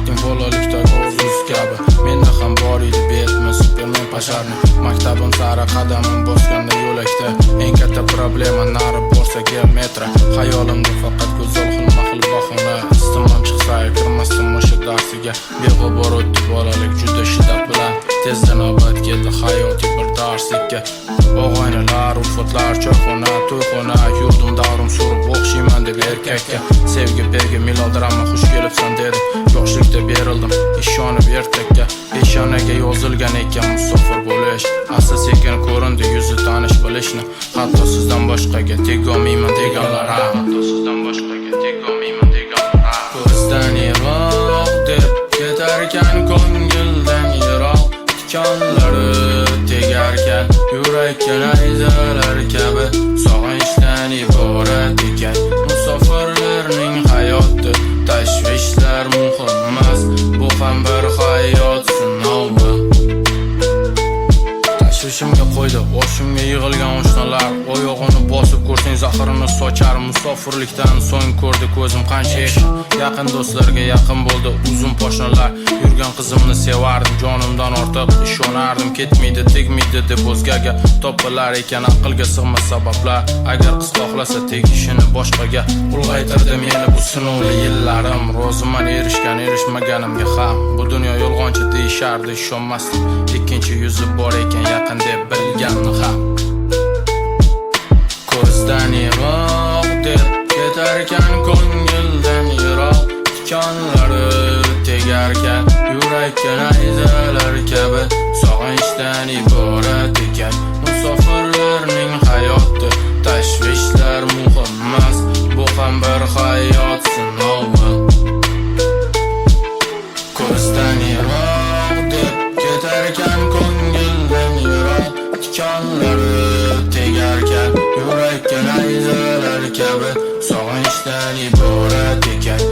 Yuraging bolalikdagi orzusi kabi menda ham bor edi Batman, Superman pasharni. Maktabim sari qadamim bosganda yo'lakda eng katta problema nari borsa geometriya. Hayolimda faqat go'zal xilma-xil bahona. Istimam chiqsa kirmasdim o'sha darsiga. Beg'ubor o'tdi bolalik juda shiddat bilan. Tezda navbat keldi hayotiy bir darslikka. Og'aynilar, ulfatlar, choyxona, to'yxona, yurdim davrim surib o'xshayman deb erkakka. Sevgi bergi melodrama xush kelibsan dedi. Yoshlikda berildim ishonib ertakka. Peshonaga yozilgan ekan musofir bo'lish. Asta sekin ko'rindi yuzi tanish bilishni. Hatto sizdan boshqaga tegolmayman deganlar ham. Hatto sizdan boshqaga tegolmayman deganlar ham. Ko'zdan yiroq deb ketarkan ko'ngildan yiroq. Tikonlari tegarkan yurakka nayzalar kabi sog'inchdan iborat ekan. Musofirlarning hayoti tashvishlar muhim emas, bu ham bir hayot sinovi. Tashvishimga qo'ydi boshimga yig'ilgan oshnalar. Oyog'ini bosib ko'rsang zaxirini sochar. Musofirlikdan so'ng ko'rdi ko'zim qancha ish. Yaqin do'stlarga yaqin bo'ldi uzun poshnalar. Yurgan qizimni sevardim, jonimdan ortiq ishonardim. Ketmaydi, tegmaydi deb o'zgaga topilar ekan aqlga sig'mas sabablar. Agar qiz xohlasa tegishini boshqaga ulg'aytirdi meni bu sinovli yillarim. Roziman erishgan erishmaganimga ham. Bu dunyo yolg'onchi deyishardi, ishonmasdim. Ikkinchi yuzi bor ekan yaqin deb bilganni ham. Ko'zdan yiroq deb ketarkan ko'ngildan yiroq. Tikonlari tegarkan yurakka nayzalar kabi sog'inchdan iborat ekan. Musofirlarning hayoti tashvishlar muhim emas, bu ham bir hayot sinovi. Ko'zdan yiroq deb ketarkan ko'ngildan yiroq. Tikonlari tegarkan yurakka nayzalar kabi sog'inchdan iborat ekan.